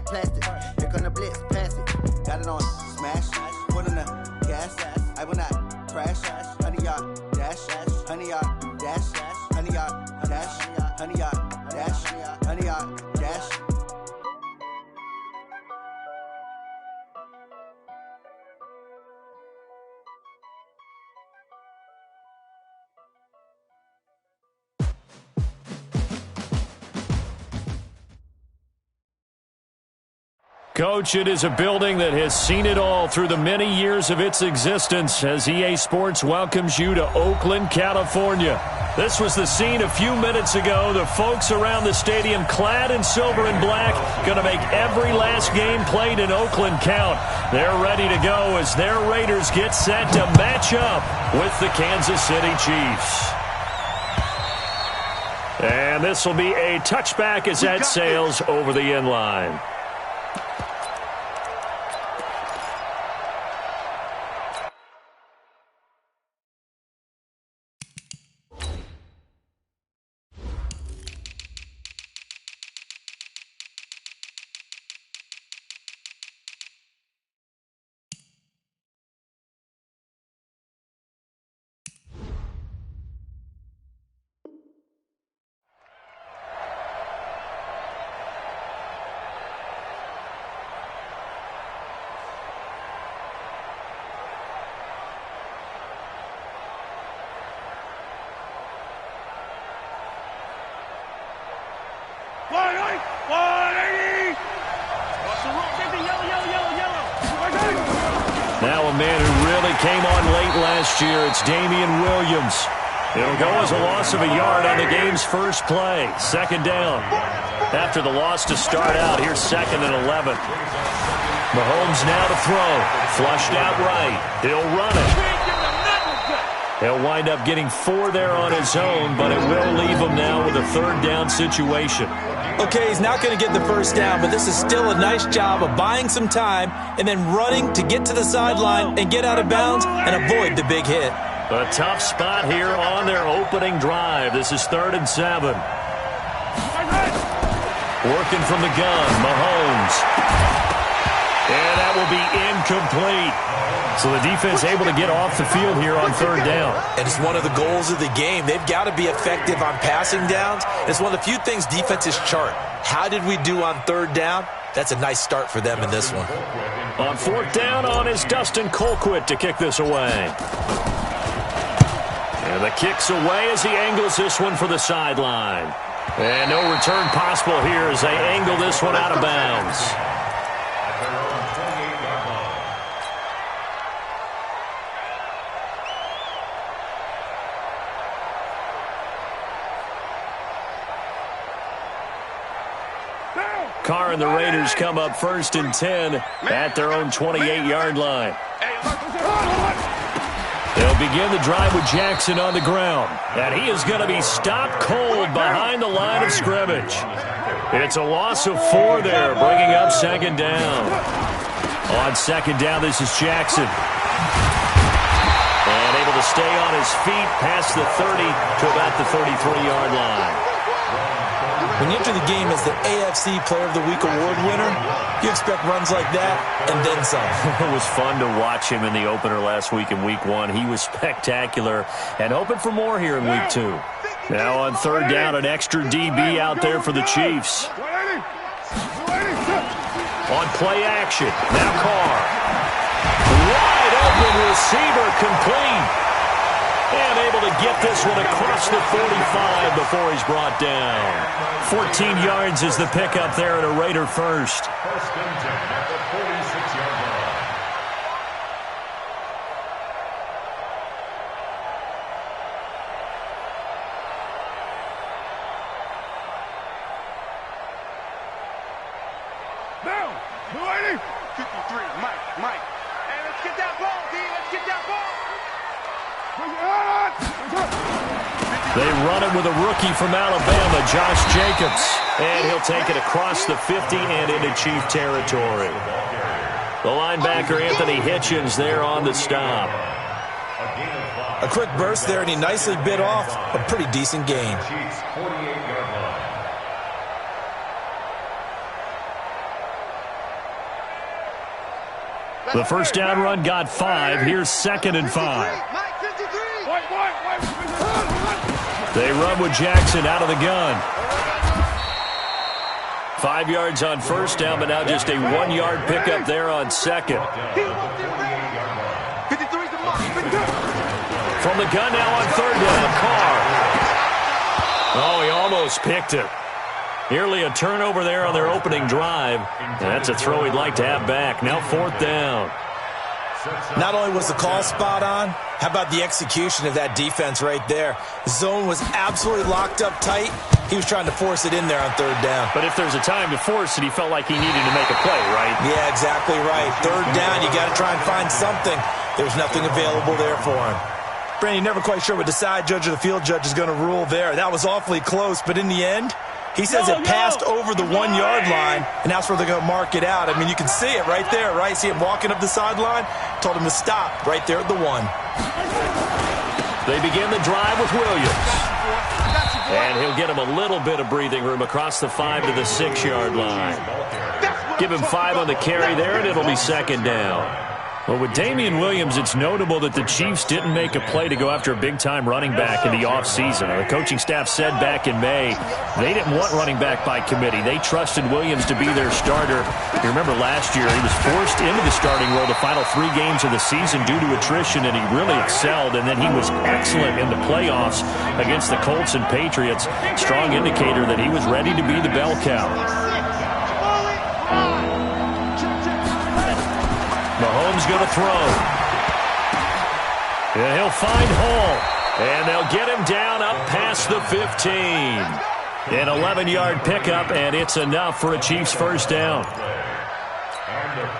plastic. Here come the blitz, pass it. Got it on smash, put in the gas. I will not crash. 100-yard dash, 100-yard dash, 100-yard dash, 100-yard dash, 100-yard dash. Coach, it is a building that has seen it all through the many years of its existence as EA Sports welcomes you to Oakland, California. This was the scene a few minutes ago. The folks around the stadium clad in silver and black going to make every last game played in Oakland count. They're ready to go as their Raiders get set to match up with the Kansas City Chiefs. And this will be a touchback as that sails over the end line. Now a man who really came on late last year, it's Damian Williams. It'll go as a loss of a yard on the game's first play. Second down. After the loss to start out, here's 2nd and 11. Mahomes now to throw. Flushed out right. He'll run it. He'll wind up getting 4 there on his own, but it will leave him now with a 3rd down situation. Okay, he's not going to get the first down, but this is still a nice job of buying some time and then running to get to the sideline and get out of bounds and avoid the big hit. A tough spot here on their opening drive. This is 3rd and 7. Working from the gun, Mahomes. And that will be incomplete. So the defense able to get off the field here on 3rd down. And it's one of the goals of the game. They've got to be effective on passing downs. It's one of the few things defenses chart. How did we do on 3rd down? That's a nice start for them in this one. On 4th down on is Dustin Colquitt to kick this away. And the kick's away as he angles this one for the sideline. And no return possible here as they angle this one out of bounds. Carr and the Raiders come up 1st and 10 at their own 28-yard line. They'll begin the drive with Jackson on the ground. And he is going to be stopped cold behind the line of scrimmage. It's a loss of 4 there, bringing up 2nd down. On 2nd down, this is Jackson. And able to stay on his feet past the 30 to about the 33-yard line. When you enter the game as the AFC Player of the Week award winner, you expect runs like that and then some. It was fun to watch him in the opener last week in Week 1. He was spectacular and hoping for more here in Week 2. Now on 3rd down, an extra DB out there for the Chiefs. On play action, now Carr. Wide open receiver complete. And able to get this one across the 45 before he's brought down. 14 yards is the pickup there and a Raider first. First and 10 at the 46-yard line. Now, 280. 53, Mike. Hey, let's get that ball, D. Let's get that ball. They run it with a rookie from Alabama, Josh Jacobs. And he'll take it across the 50 and into Chief territory. The linebacker, Anthony Hitchens, there on the stop. A quick burst there, and he nicely bit off a pretty decent gain. The first down run got 5. Here's 2nd and 5. They run with Jackson out of the gun. 5 yards on first down, but now just a 1-yard pickup there on 2nd. From the gun now on 3rd down, Carr. Oh, he almost picked it. Nearly a turnover there on their opening drive. That's a throw he'd like to have back. Now 4th down. Not only was the call spot on, how about the execution of that defense right there? The zone was absolutely locked up tight. He was trying to force it in there on 3rd down. But if there's a time to force it, he felt like he needed to make a play, right? Yeah, exactly right. 3rd down, you got to try and find something. There's nothing available there for him. Brandon, you're never quite sure what the side judge or the field judge is going to rule there. That was awfully close, but in the end, he says it passed over the 1-yard line, and that's where they're going to mark it out. I mean, you can see it right there, right? See him walking up the sideline? Told him to stop right there at the 1. They begin the drive with Williams. And he'll get him a little bit of breathing room across the 5 to the 6-yard line. Give him 5 on the carry there, and it'll be 2nd down. Well, with Damian Williams, it's notable that the Chiefs didn't make a play to go after a big-time running back in the offseason. The coaching staff said back in May they didn't want running back by committee. They trusted Williams to be their starter. You remember last year he was forced into the starting role the final 3 games of the season due to attrition, and he really excelled. And then he was excellent in the playoffs against the Colts and Patriots. Strong indicator that he was ready to be the bell cow. Mahomes going to throw. And he'll find Hall. And they'll get him down up past the 15. An 11-yard pickup, and it's enough for a Chiefs first down.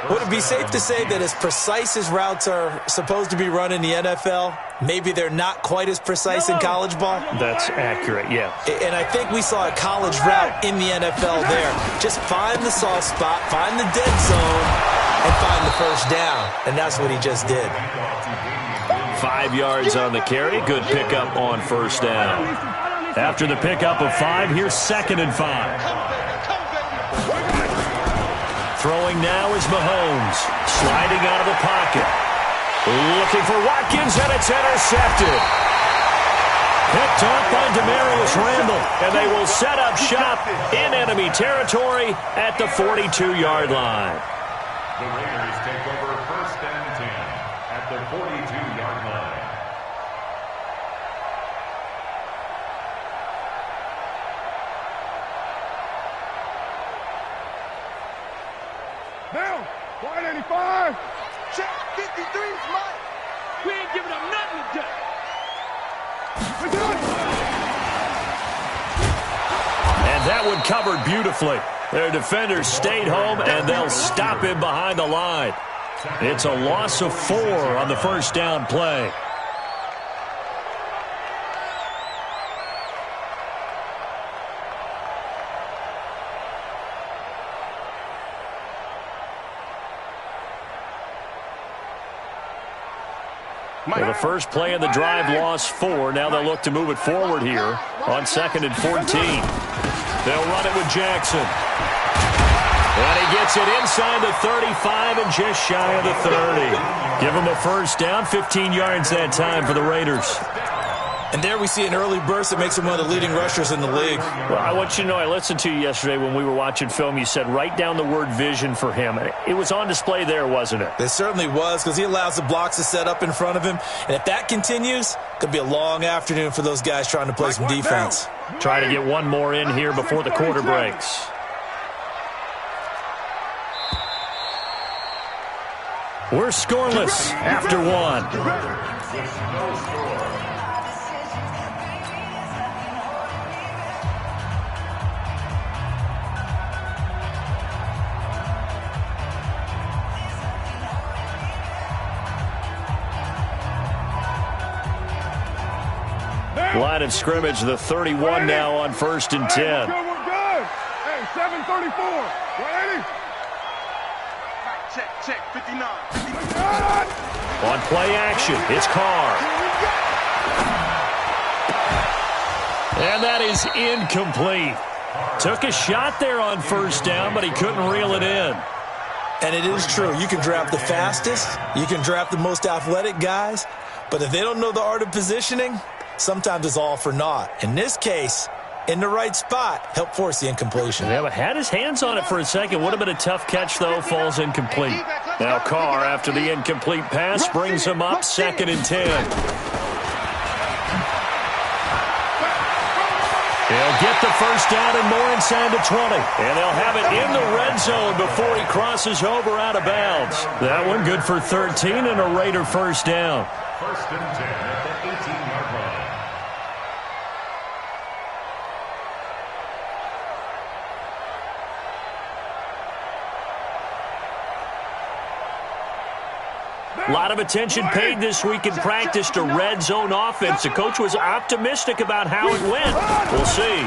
Would it be safe to say that as precise as routes are supposed to be run in the NFL, maybe they're not quite as precise in college ball? That's accurate, yeah. And I think we saw a college route in the NFL there. Just find the soft spot, find the dead zone, and find the first down. And that's what he just did. 5 yards on the carry. Good pickup on first down. After the pickup of 5, here's 2nd and 5. Throwing now is Mahomes. Sliding out of the pocket. Looking for Watkins, and it's intercepted. Picked off by Demarius Randall, and they will set up shop in enemy territory at the 42-yard line. The Raiders take over 1st and 10 at the 42-yard line. Down. 185. Check 53's Mike. We ain't giving up nothing today. And that one covered beautifully. Their defenders stayed home, and they'll stop him behind the line. It's a loss of 4 on the first down play. Well, the first play of the drive lost 4. Now they'll look to move it forward here on 2nd and 14. They'll run it with Jackson. And he gets it inside the 35 and just shy of the 30. Give him a first down, 15 yards that time for the Raiders. And there we see an early burst that makes him one of the leading rushers in the league. Well, I want you to know, I listened to you yesterday when we were watching film. You said write down the word vision for him. It was on display there, wasn't it? It certainly was, because he allows the blocks to set up in front of him. And if that continues, it could be a long afternoon for those guys trying to play some defense. Try to get one more in here before the quarter breaks. We're scoreless after 1. Line of scrimmage, the 31 now on 1st and 10. We're good. Hey, 734. 180. Check, 59. On play action, it's Carr. And that is incomplete. Took a shot there on first down, but he couldn't reel it in. And it is true. You can draft the fastest. You can draft the most athletic guys. But if they don't know the art of positioning, sometimes it's all for naught. In this case, in the right spot, help force the incompletion. Yeah, but had his hands on it for a second. Would have been a tough catch, though. Falls incomplete. Now Carr, after the incomplete pass, brings him up 2nd and 10. He'll get the first down and more inside the 20. And they'll have it in the red zone before he crosses over out of bounds. That one good for 13 and a Raider first down. 1st and 10 at the 18-yard line. A lot of attention paid this week in practice to red zone offense. The coach was optimistic about how it went. We'll see.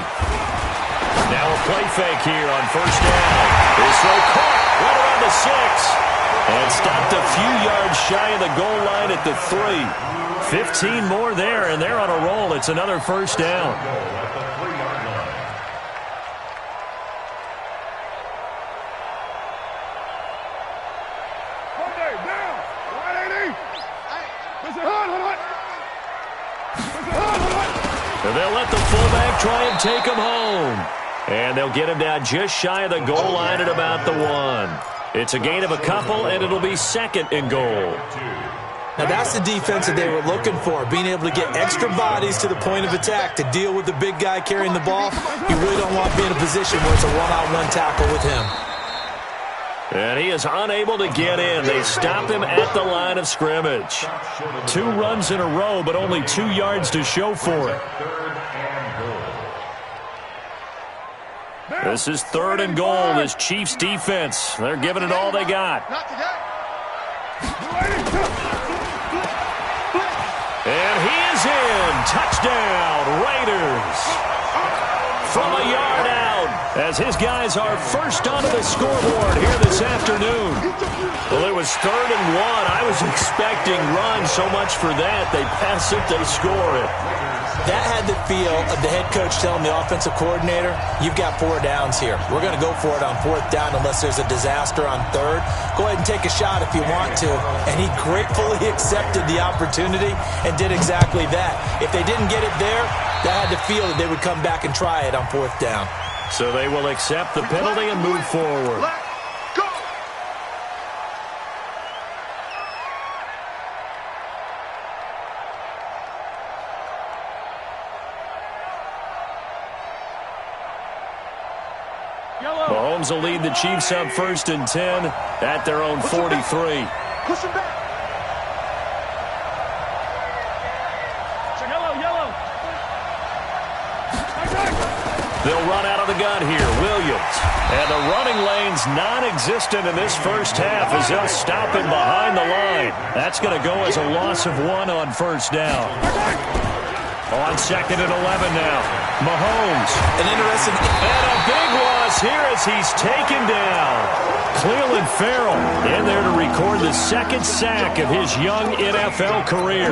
Now a play fake here on first down. His throw caught right around the 6. And stopped a few yards shy of the goal line at the 3. 15 more there, and they're on a roll. It's another first down. So they'll let the fullback try and take him home. And they'll get him down just shy of the goal line at about the 1. It's a gain of a couple, and it'll be 2nd and goal. Now that's the defense that they were looking for, being able to get extra bodies to the point of attack to deal with the big guy carrying the ball. You really don't want to be in a position where it's a one-on-one tackle with him. And he is unable to get in. They stop him at the line of scrimmage. 2 runs in a row, but only 2 yards to show for it. This is 3rd and goal. This Chiefs defense, they're giving it all they got. And he is in. Touchdown, Raiders. From a yard out, as his guys are first onto the scoreboard here this afternoon. Well, it was 3rd and 1. I was expecting run, so much for that. They pass it, they score it. That had the feel of the head coach telling the offensive coordinator, you've got 4 downs here. We're going to go for it on 4th down unless there's a disaster on 3rd. Go ahead and take a shot if you want to. And he gratefully accepted the opportunity and did exactly that. If they didn't get it there, that had the feel that they would come back and try it on 4th down. So they will accept the penalty and move forward. Mahomes will lead the Chiefs up 1st and 10 at their own 43. Push him back. They'll run out of the gun here. Williams. And the running lane's non-existent in this first half as they'll stop him behind the line. That's going to go as a loss of 1 on 1st down. On 2nd and 11 now. Mahomes. An interesting... And a big loss here as he's taken down. Cleveland Farrell in there to record the 2nd sack of his young NFL career.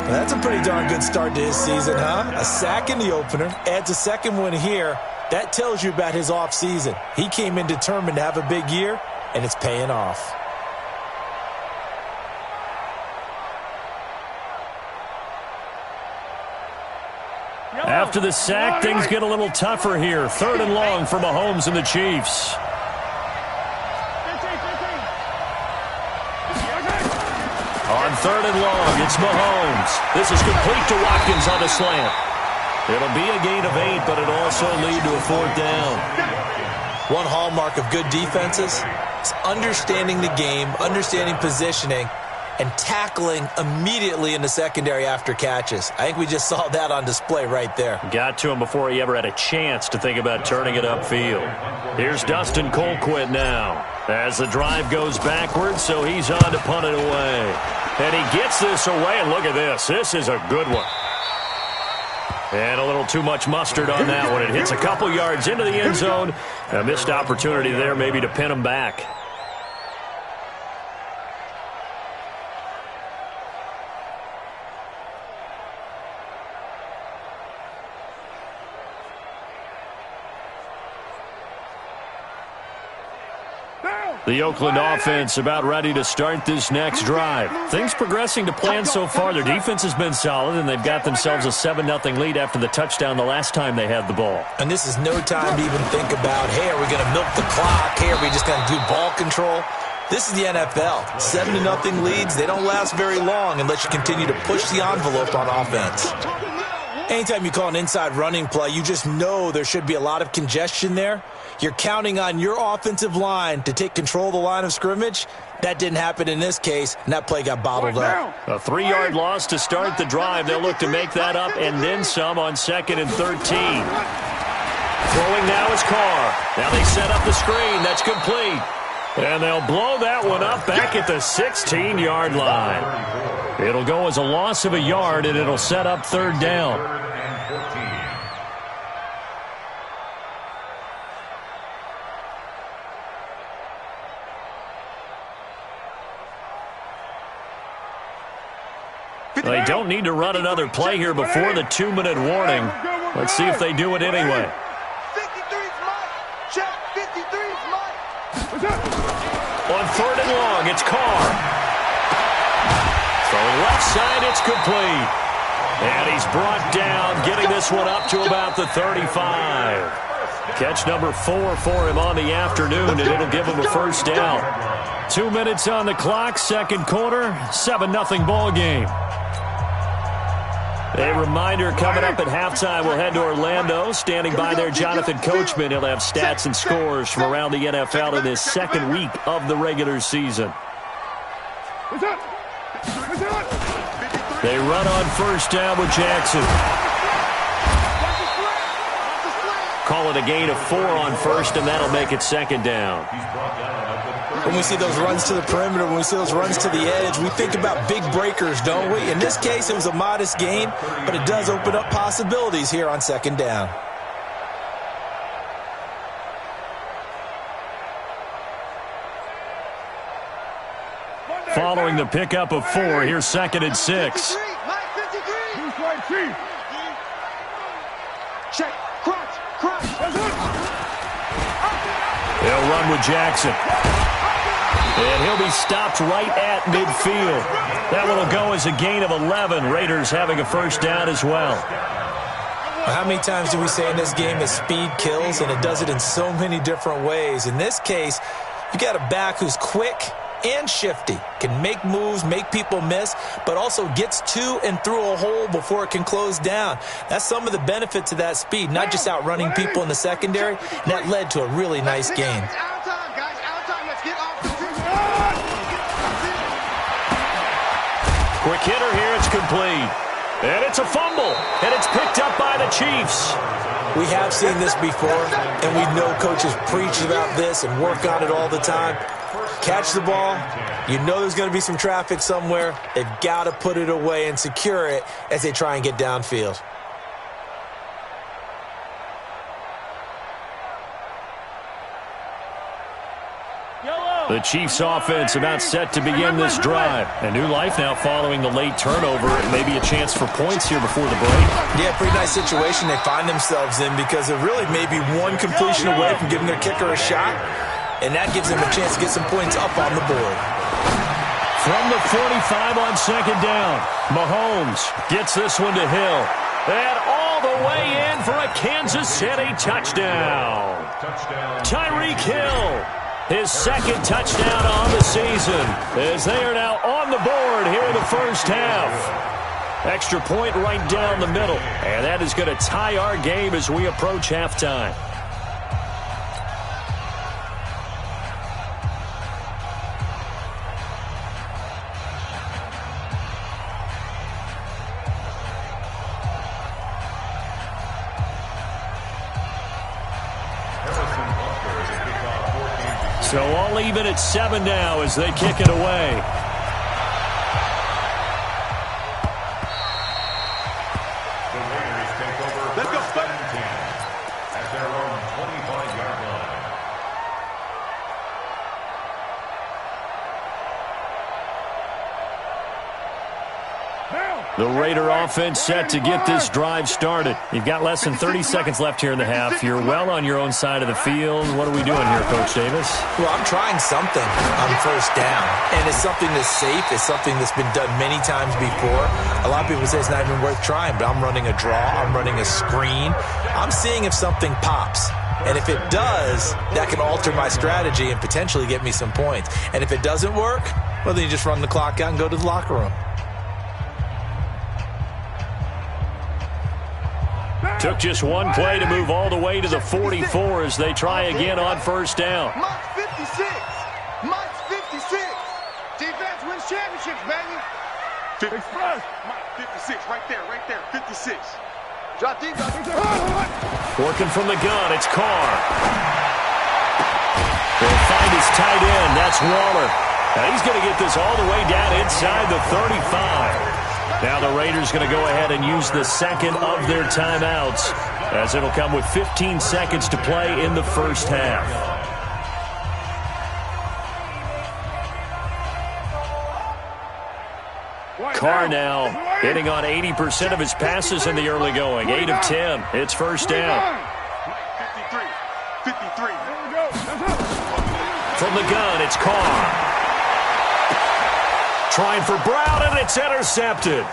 That's a pretty darn good start to his season, huh? A sack in the opener, adds a 2nd one here. That tells you about his offseason. He came in determined to have a big year, and it's paying off. After the sack, things get a little tougher here. 3rd and long for Mahomes and the Chiefs. On 3rd and long, it's Mahomes. This is complete to Watkins on the slant. It'll be a gain of 8, but it'll also lead to a 4th down. One hallmark of good defenses is understanding the game, understanding positioning, and tackling immediately in the secondary after catches. I think we just saw that on display right there. Got to him before he ever had a chance to think about turning it upfield. Here's Dustin Colquitt now as the drive goes backwards, so he's on to punt it away. And he gets this away, and look at this. This is a good one. And a little too much mustard on that one. It hits a couple yards into the end zone. A missed opportunity there maybe to pin him back. The Oakland offense about ready to start this next drive. Things progressing to plan so far. Their defense has been solid, and they've got themselves a 7-0 lead after the touchdown the last time they had the ball. And this is no time to even think about, hey, are we going to milk the clock? Hey, are we just going to do ball control? This is the NFL. 7-0 leads, they don't last very long unless you continue to push the envelope on offense. Anytime you call an inside running play, you just know there should be a lot of congestion there. You're counting on your offensive line to take control of the line of scrimmage. That didn't happen in this case, and that play got bottled up. A 3-yard loss to start the drive. They'll look to make that up and then some on 2nd and 13. Throwing now is Carr. Now they set up the screen. That's complete. And they'll blow that one up back at the 16-yard line. It'll go as a loss of a yard, and it'll set up 3rd down. They don't need to run another play here before the 2-minute warning. Let's see if they do it anyway. 53's Mike. Check. 53's Mike. On 3rd and long, it's Carr. Throwing left side, it's complete. And he's brought down, getting this one up to about the 35. Catch number 4 for him on the afternoon, and it'll give him a 1st down. 2 minutes on the clock, 2nd quarter, 7-0 ball game. A reminder coming up at halftime, we'll head to Orlando. Standing by there, Jonathan Coachman. He'll have stats and scores from around the NFL in this 2nd week of the regular season. They run on 1st down with Jackson. Call it a gain of 4 on 1st, and that'll make it 2nd down. When we see those runs to the perimeter, when we see those runs to the edge, we think about big breakers, don't we? In this case, it was a modest gain, but it does open up possibilities here on 2nd down. Following the pickup of 4, here's 2nd and 6. Check. Crunch. They'll run with Jackson. And he'll be stopped right at midfield. That one will go as a gain of 11. Raiders having a 1st down as well. How many times do we say in this game that speed kills, and it does it in so many different ways? In this case, you got a back who's quick and shifty, can make moves, make people miss, but also gets to and through a hole before it can close down. That's some of the benefits of that speed, not just outrunning people in the secondary. And that led to a really nice gain. Quick hitter here, it's complete. And it's a fumble, and it's picked up by the Chiefs. We have seen this before, and we know coaches preach about this and work on it all the time. Catch the ball. You know there's going to be some traffic somewhere. They've got to put it away and secure it as they try and get downfield. The Chiefs offense about set to begin this drive. A new life now following the late turnover. Maybe a chance for points here before the break. Yeah, pretty nice situation they find themselves in because they're really maybe one completion away from giving their kicker a shot. And that gives them a chance to get some points up on the board. From the 45 on 2nd down, Mahomes gets this one to Hill. And all the way in for a Kansas City touchdown. Tyreek Hill, his 2nd touchdown on the season, as they are now on the board here in the 1st half. Extra point right down the middle, and that is going to tie our game as we approach halftime. So all even at 7 now as they kick it away. The Raiders take over 1st and 10 at their own 25-yard line. The Raider offense set to get this drive started. You've got less than 30 seconds left here in the half. You're well on your own side of the field. What are we doing here, Coach Davis? Well, I'm trying something on first down, and it's something that's safe. It's something that's been done many times before. A lot of people say it's not even worth trying, but I'm running a draw. I'm running a screen. I'm seeing if something pops. And if it does, that can alter my strategy and potentially get me some points. And if it doesn't work, well, then you just run the clock out and go to the locker room. Took just one play to move all the way to the 44 as they try again on first down. Mike's 56. Mike's 56. Defense wins championships, baby. 55. Mike, 56. Right there. 56. Drop deep. Working from the gun, it's Carr. They'll find his tight end. That's Waller. Now he's going to get this all the way down inside the 35. Now the Raiders going to go ahead and use the second of their timeouts as it'll come with 15 seconds to play in the first half. Carr now hitting on 80% of his passes in the early going. 8 of 10. It's first down. 53. From the gun, it's Carr. Trying for Brown, and it's intercepted.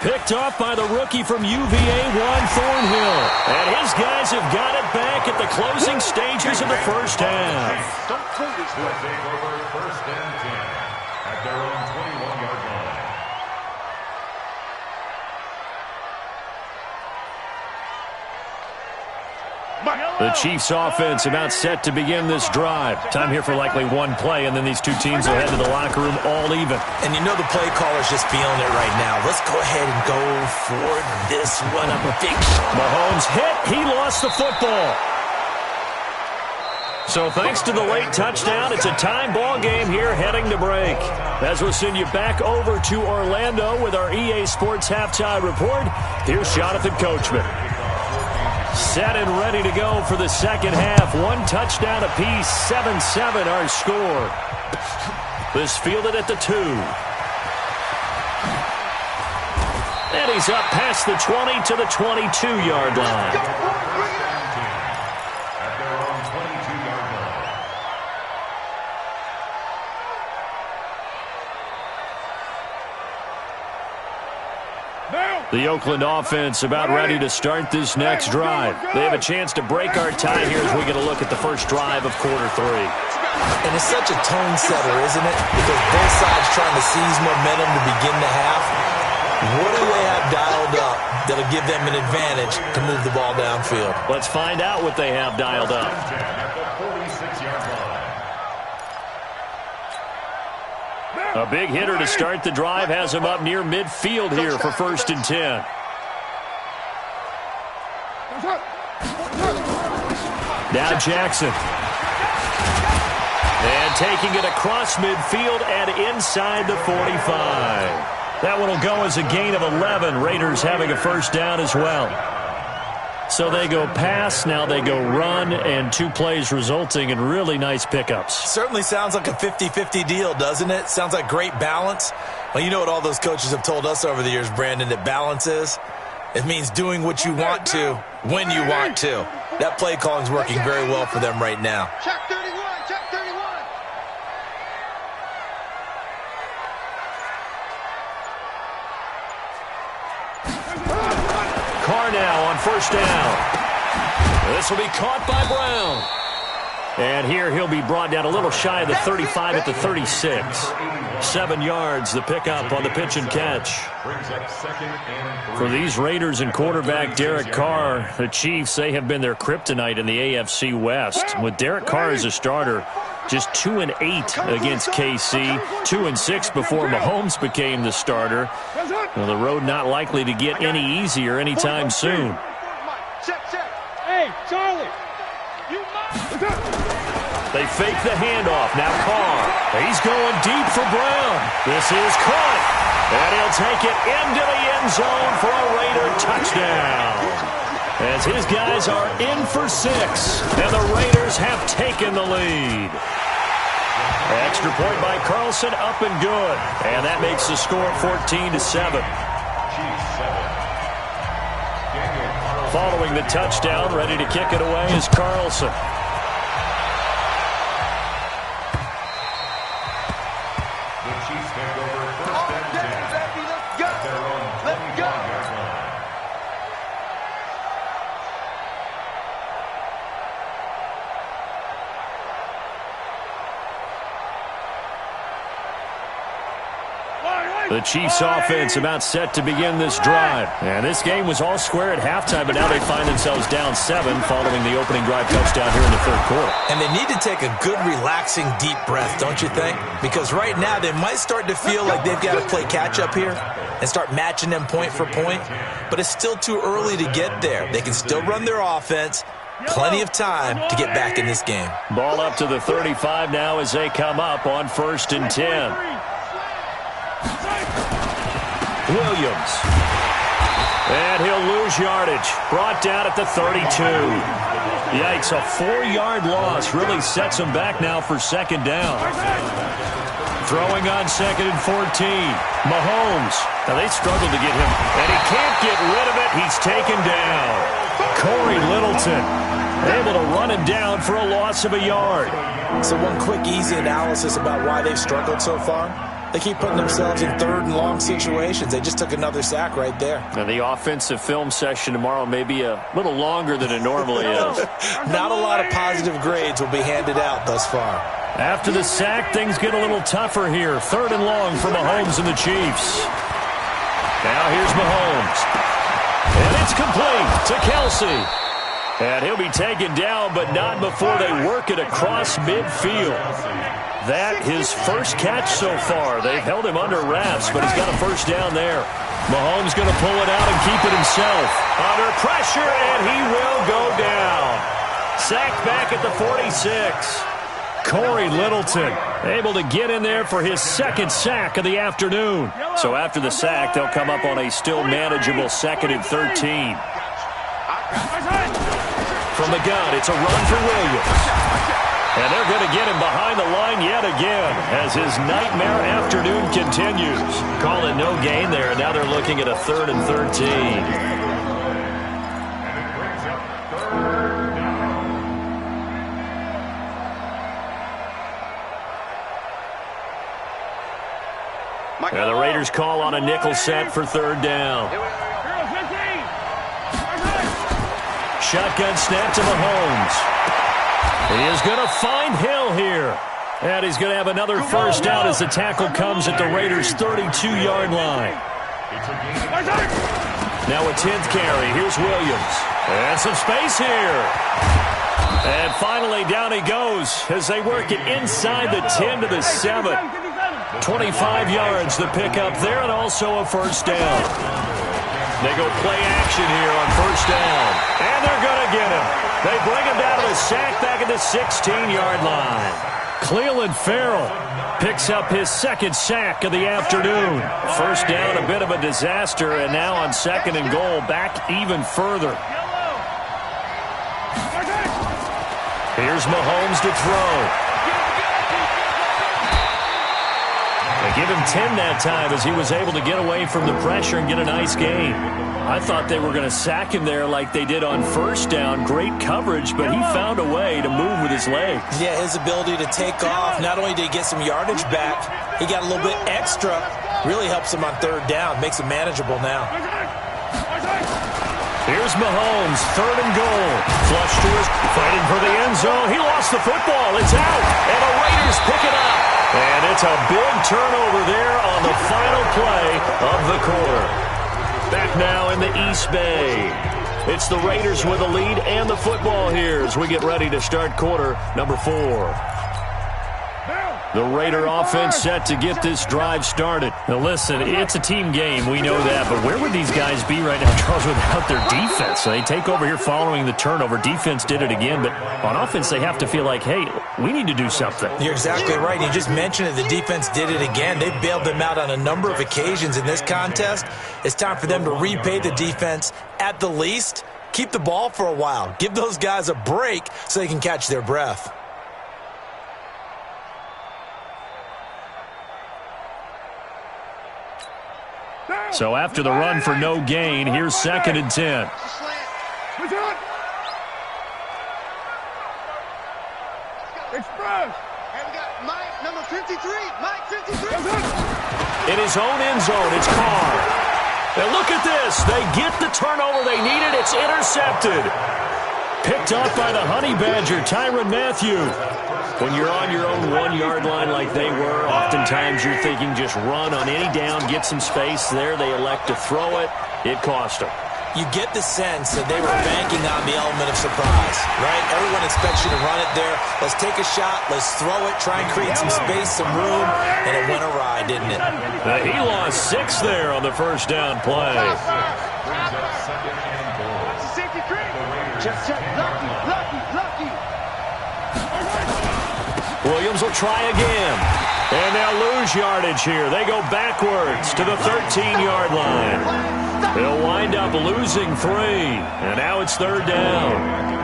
Picked off by the rookie from UVA, Juan Thornhill. And his guys have got it back at the closing stages of the first half. Don't pull this way. Take over first and 10 at their own 21-yard line. The Chiefs offense about set to begin this drive. Time here for likely one play, and then these two teams will head to the locker room all even. And you know the play caller's just feeling it right now. Let's go ahead and go for this one. I'm a big shot. Mahomes hit. He lost the football. So thanks to the late touchdown, it's a time ball game here heading to break. As we'll send you back over to Orlando with our EA Sports Halftime Report, here's Jonathan Coachman. Set and ready to go for the second half. One touchdown apiece, 7-7 our score. This fielded at the 2. And he's up past the 20 to the 22-yard line. The Oakland offense about ready to start this next drive. They have a chance to break our tie here as we get a look at the first drive of quarter 3. And it's such a tone setter, isn't it? Because both sides trying to seize momentum to begin the half. What do they have dialed up that'll give them an advantage to move the ball downfield? Let's find out what they have dialed up. A big hitter to start the drive has him up near midfield here for first and 10. Now Jackson. And taking it across midfield and inside the 45. That one will go as a gain of 11. Raiders having a first down as well. So they go pass, now they go run, and 2 plays resulting in really nice pickups. Certainly sounds like a 50-50 deal, doesn't it? Sounds like great balance. Well, you know what all those coaches have told us over the years, Brandon, that balance is? It means doing what you want to, when you want to. That play calling is working very well for them right now. Check 31. Carr now on first down. This will be caught by Brown. And here he'll be brought down a little shy of the 35 at the 36. 7 yards, the pickup on the pitch and catch. For these Raiders and quarterback Derek Carr, the Chiefs, they have been their kryptonite in the AFC West. With Derek Carr as a starter, just 2-8 against KC, 2-6 before Mahomes became the starter. Well, the road not likely to get any easier anytime soon. Hey, Charlie. They fake the handoff. Now Carr. He's going deep for Brown. This is caught. And he'll take it into the end zone for a Raider touchdown. As his guys are in for 6. And the Raiders have taken the lead. Extra point by Carlson, up and good. And that makes the score 14-7. Following the touchdown, ready to kick it away is Carlson. The Chiefs take over first and 10. Let's go. At their own 25-yard line. The Chiefs offense about set to begin this drive. And this game was all square at halftime, but now they find themselves down 7 following the opening drive touchdown here in the third quarter. And they need to take a good, relaxing, deep breath, don't you think? Because right now they might start to feel like they've got to play catch-up here and start matching them point for point. But it's still too early to get there. They can still run their offense. Plenty of time to get back in this game. Ball up to the 35 now as they come up on 1st and 10. Williams. And he'll lose yardage. Brought down at the 32. Yikes, a 4-yard loss really sets him back now for second down. Throwing on 2nd and 14. Mahomes. Now they struggled to get him, and he can't get rid of it. He's taken down. Corey Littleton able to run him down for a loss of a yard. So one quick, easy analysis about why they've struggled so far. They keep putting themselves in 3rd and long situations. They just took another sack right there. Now the offensive film session tomorrow may be a little longer than it normally is. Not a lot of positive grades will be handed out thus far. After the sack, things get a little tougher here. 3rd and long for Mahomes and the Chiefs. Now here's Mahomes. And it's complete to Kelsey. And he'll be taken down, but not before they work it across midfield. That his first catch so far. They've held him under wraps, but he's got a first down there. Mahomes going to pull it out and keep it himself. Under pressure, and he will go down. Sacked back at the 46. Corey Littleton able to get in there for his 2nd sack of the afternoon. So after the sack, they'll come up on a still manageable 2nd and 13. From the gun, it's a run for Williams. And they're going to get him behind the line yet again as his nightmare afternoon continues. Call it no gain there. Now they're looking at a 3rd and 13. And it brings up 3rd down. And the Raiders call on a nickel set for 3rd down. Shotgun snap to Mahomes. He is going to find Hill here. And he's going to have another first down as the tackle comes at the Raiders' 32-yard line. Now a 10th carry. Here's Williams. And some space here. And finally down he goes as they work it inside the 10 to the 7. 25 yards the pickup there, and also a first down. They go play action here on first down. And they're going to get him. They bring him down to the sack back at the 16-yard line. Clelin Ferrell picks up his 2nd sack of the afternoon. First down, a bit of a disaster, and now on 2nd and goal, back even further. Here's Mahomes to throw. They give him 10 that time as he was able to get away from the pressure and get a nice gain. I thought they were going to sack him there like they did on first down. Great coverage, but he found a way to move with his legs. Yeah, his ability to take off, not only did he get some yardage back, he got a little bit extra. Really helps him on 3rd down, makes it manageable now. Here's Mahomes, 3rd and goal. Flush to his, fighting for the end zone. He lost the football. It's out, and the Raiders pick it up. And it's a big turnover there on the final play of the quarter. Back now in the East Bay. It's the Raiders with a lead and the football here as we get ready to start quarter number 4. The Raider offense set to get this drive started. Now listen, it's a team game, we know that, but where would these guys be right now, Charles, without their defense? So they take over here following the turnover. Defense did it again, but on offense they have to feel like, hey, we need to do something. You're exactly right. You just mentioned it. The defense did it again. They bailed them out on a number of occasions in this contest. It's time for them to repay the defense at the least. Keep the ball for a while. Give those guys a break so they can catch their breath. So after the run for no gain, here's 2nd and 10. 53, Mike 53. In his own end zone, it's Carr. And look at this. They get the turnover they needed. It's intercepted. Picked off by the Honey Badger, Tyrann Mathieu. When you're on your own 1-yard line like they were, oftentimes you're thinking just run on any down, get some space. There they elect to throw it. It cost them. You get the sense that they were banking on the element of surprise, right? Everyone expects you to run it there. Let's take a shot. Let's throw it. Try and create some space, some room. And it went awry, didn't it? He lost 6 there on the first down play. Check. Lucky. Williams will try again. And they'll lose yardage here. They go backwards to the 13-yard line. They'll wind up losing 3. And now it's third down.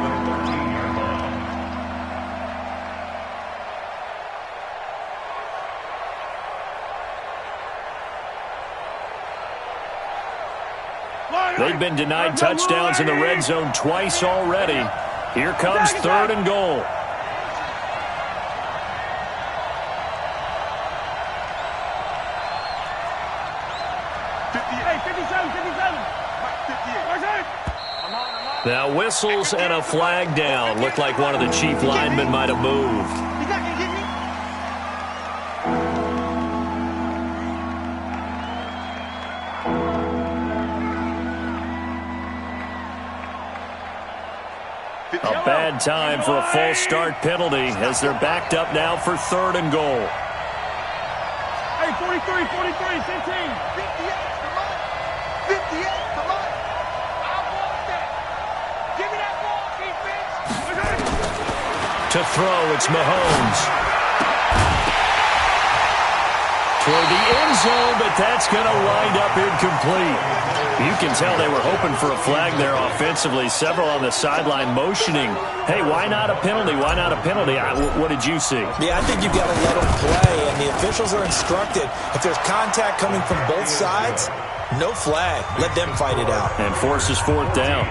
They've been denied touchdowns in the red zone twice already. Here comes third and goal. Now whistles and a flag down. Looked like one of the chief linemen might have moved. A bad time for a false start penalty as they're backed up now for third and goal. Hey, 43, 15. 58, come on. I want that. Give me that ball, defense. To throw, it's Mahomes. Toward the end zone, but that's going to wind up incomplete. You can tell they were hoping for a flag there offensively. Several on the sideline motioning, hey, why not a penalty? Why not a penalty? What did you see? Yeah, I think you've got to let them play, and the officials are instructed. If there's contact coming from both sides, no flag. Let them fight it out. And forces fourth down.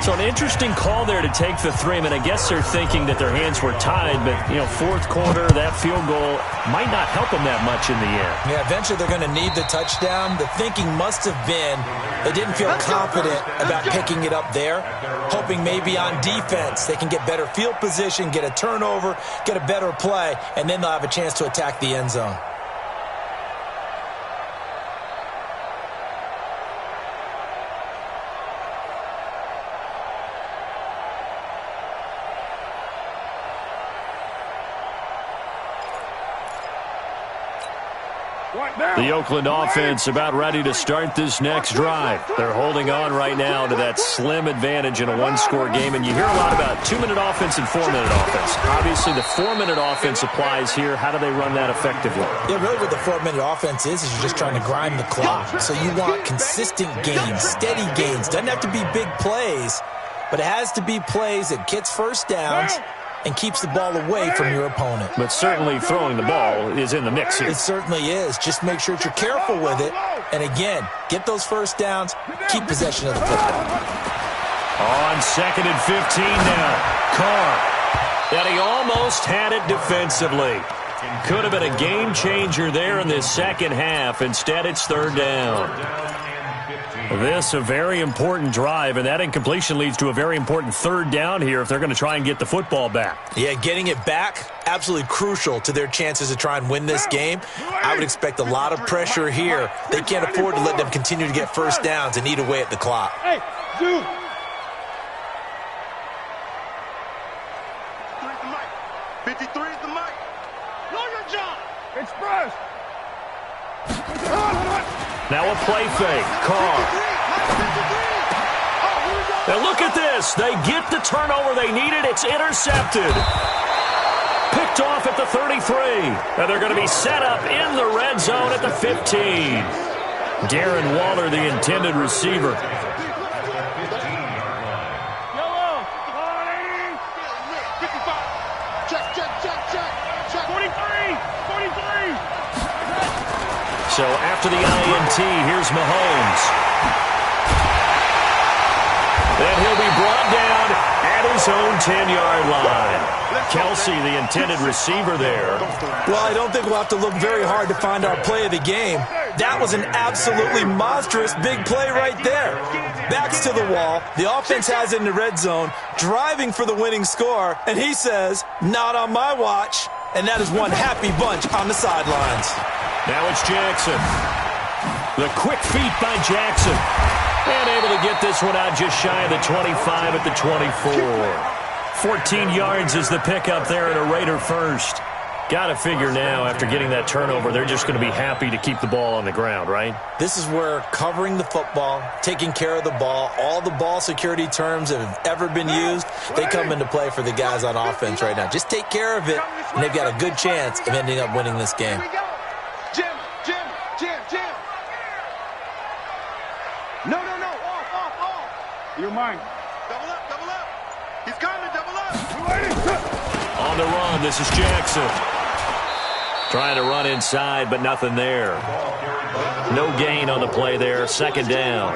So an interesting call there to take the 3. I mean, I guess they're thinking that their hands were tied, but, fourth quarter, that field goal might not help them that much in the end. Yeah, eventually they're going to need the touchdown. The thinking must have been they didn't feel confident about picking it up there, hoping maybe on defense they can get better field position, get a turnover, get a better play, and then they'll have a chance to attack the end zone. The Oakland offense about ready to start this next drive. They're holding on right now to that slim advantage in a one-score game, and you hear a lot about 2-minute offense and 4-minute offense. Obviously, the 4-minute offense applies here. How do they run that effectively? Yeah, really what the 4-minute offense is you're just trying to grind the clock. So you want consistent gains, steady gains. Doesn't have to be big plays, but it has to be plays that gets first downs and keeps the ball away from your opponent. But certainly throwing the ball is in the mix here. It certainly is. Just make sure that you're careful with it. And again, get those first downs, keep possession of the football. On 2nd and 15 now, Carr. And he almost had it defensively. Could have been a game changer there in this second half. Instead, it's third down. This a very important drive, and that incompletion leads to a very important third down here if they're going to try and get the football back. Yeah, getting it back, absolutely crucial to their chances to try and win this game. I would expect a lot of pressure here. They can't afford to let them continue to get first downs and eat away at the clock. Hey, dude. 53 is the mic. Know your job. Express. Now a play fake. Carr. Now look at this. They get the turnover they needed. It's intercepted. Picked off at the 33. And they're going to be set up in the red zone at the 15. Darren Waller, the intended receiver. So after the INT, here's Mahomes. Then he'll be brought down, and his own 10-yard line. Kelsey, the intended receiver there. Well, I don't think we'll have to look very hard to find our play of the game. That was an absolutely monstrous big play right there. Backs to the wall. The offense has it in the red zone, driving for the winning score, and he says, not on my watch. And that is one happy bunch on the sidelines. Now it's Jackson. The quick feet by Jackson. And able to get this one out just shy of the 25 at the 24. 14 yards is the pickup there at a Raider first. Got to figure now, after getting that turnover, they're just going to be happy to keep the ball on the ground, right? This is where covering the football, taking care of the ball, all the ball security terms that have ever been used, they come into play for the guys on offense right now. Just take care of it, and they've got a good chance of ending up winning this game. Jim. No. Off. You're mine. Double up. He's coming, double up. On the run, this is Jackson. Trying to run inside, but nothing there. No gain on the play there, second down.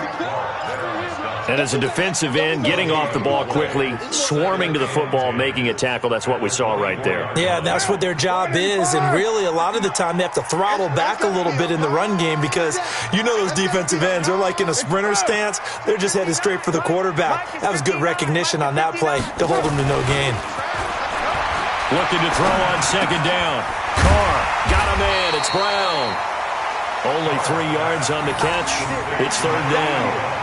And as a defensive end, getting off the ball quickly, swarming to the football, making a tackle, that's what we saw right there. Yeah, that's what their job is, and really a lot of the time they have to throttle back a little bit in the run game because you know those defensive ends, they're like in a sprinter stance. They're just headed straight for the quarterback. That was good recognition on that play to hold them to no gain. Looking to throw on second down. Carr got a man. It's Brown. Only 3 yards on the catch. It's third down.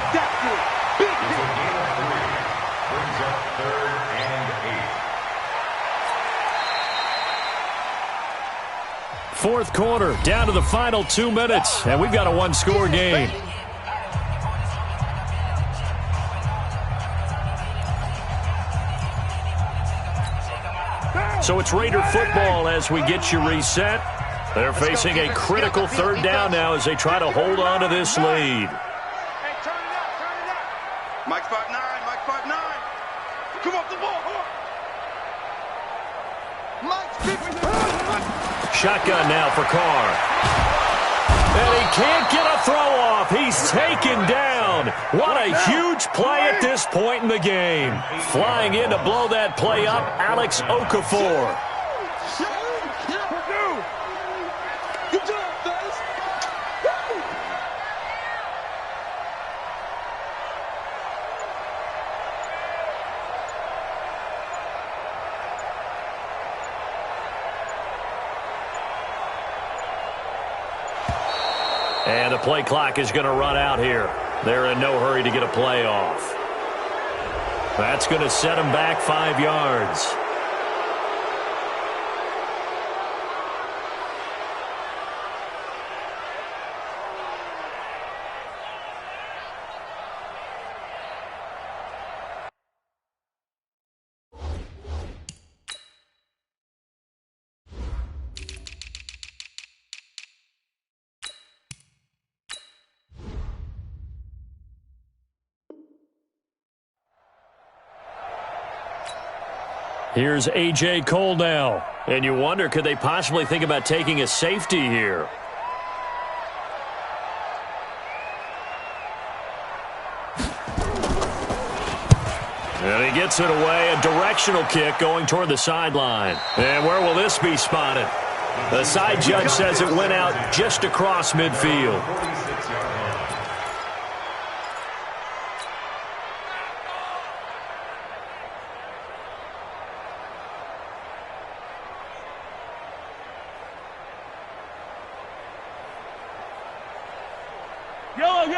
Fourth quarter, down to the final 2 minutes, and we've got a one-score game. So it's Raider football as we get you reset. They're facing a critical third down now as they try to hold on to this lead. Hey, turn it up. Mike 5'9". Come off the ball. Mike's 50. Shotgun now for Carr. And he can't get a throw off. He's taken down. What a huge play at this point in the game. Flying in to blow that play up, Alex Okafor. Good job, fellas. And the play clock is going to run out here. They're in no hurry to get a play off. That's going to set them back 5 yards. Here's A.J. Cole now. And you wonder, could they possibly think about taking a safety here? And he gets it away. A directional kick going toward the sideline. And where will this be spotted? The side judge says it went out just across midfield.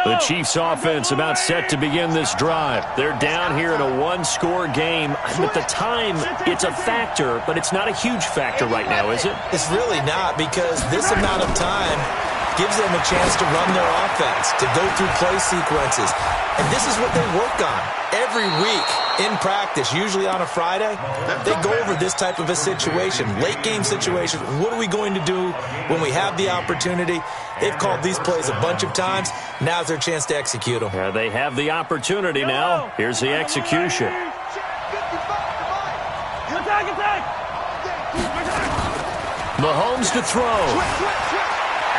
The Chiefs offense about set to begin this drive. They're down here in a one-score game. At the time, it's a factor, but it's not a huge factor right now, is it? It's really not, because this amount of time gives them a chance to run their offense, to go through play sequences. And this is what they work on every week in practice, usually on a Friday. They go over this type of a situation, late game situation. What are we going to do when we have the opportunity? They've called these plays a bunch of times. Now's their chance to execute them. They have the opportunity now. Here's the execution. Mahomes to throw.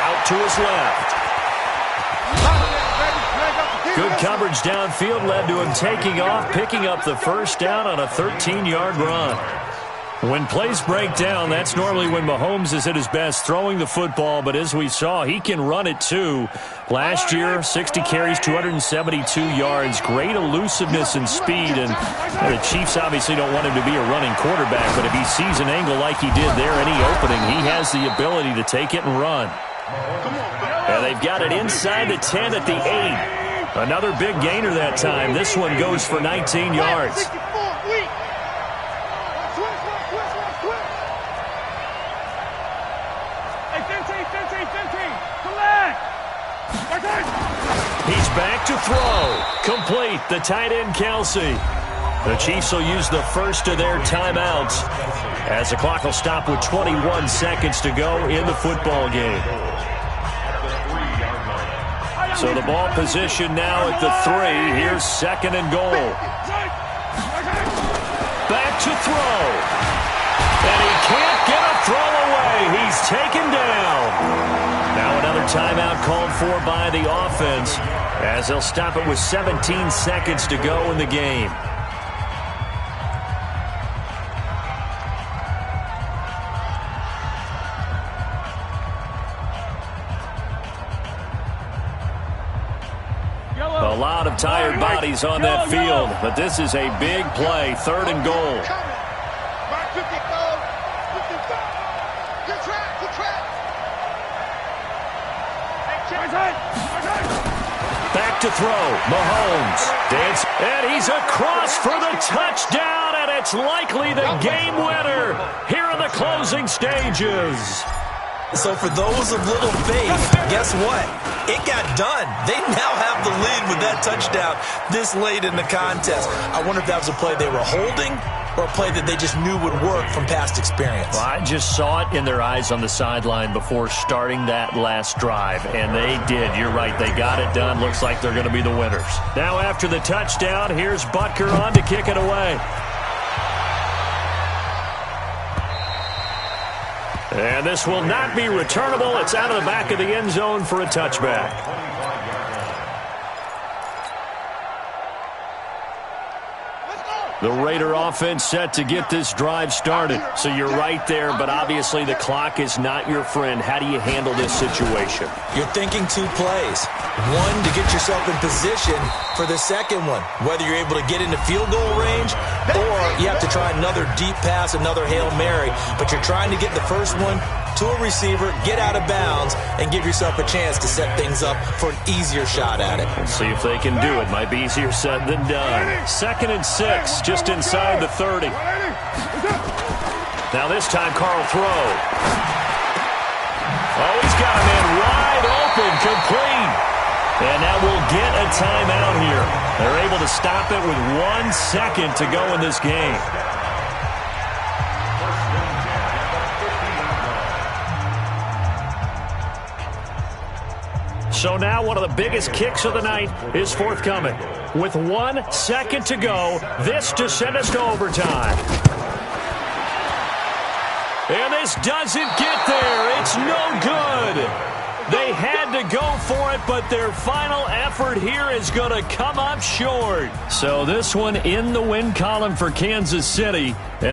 Out to his left. Good coverage downfield led to him taking off, picking up the first down on a 13-yard run. When plays break down, that's normally when Mahomes is at his best throwing the football, but as we saw, he can run it too. Last year, 60 carries, 272 yards, great elusiveness and speed, and the Chiefs obviously don't want him to be a running quarterback, but if he sees an angle like he did there, any opening, he has the ability to take it and run. And they've got it inside the 10 at the 8. Another big gainer that time. This one goes for 19 yards. He's back to throw. Complete. The tight end, Kelsey. The Chiefs will use the first of their timeouts as the clock will stop with 21 seconds to go in the football game. So the ball position now at the 3. Here's second and goal. Back to throw. And he can't get a throw away. He's taken down. Now another timeout called for by the offense as they'll stop it with 17 seconds to go in the game. A lot of tired bodies on that field, but this is a big play, third and goal. Back to throw, Mahomes. Dance, and he's across for the touchdown, and it's likely the game winner here in the closing stages. So for those of little faith, guess what? It got done. They now have the lead with that touchdown this late in the contest. I wonder if that was a play they were holding or a play that they just knew would work from past experience. Well, I just saw it in their eyes on the sideline before starting that last drive, and they did. You're right. They got it done. Looks like they're going to be the winners. Now after the touchdown, here's Butker on to kick it away. And this will not be returnable. It's out of the back of the end zone for a touchback. The Raider offense set to get this drive started. So you're right there, but obviously the clock is not your friend. How do you handle this situation? You're thinking 2 plays. One, to get yourself in position for the second one, whether you're able to get into field goal range or you have to try another deep pass, another Hail Mary, but you're trying to get the first one to a receiver, get out of bounds, and give yourself a chance to set things up for an easier shot at it. We'll see if they can do it. Might be easier said than done. 2nd and 6, just inside the 30. Now this time, Carl throw. Oh, he's got a man wide open, complete. And now we'll get a timeout here. They're able to stop it with 1 second to go in this game. So now one of the biggest kicks of the night is forthcoming. With 1 second to go, this to send us to overtime. And this doesn't get there. It's no good. They had to go for it, but their final effort here is going to come up short. So this one in the win column for Kansas City. And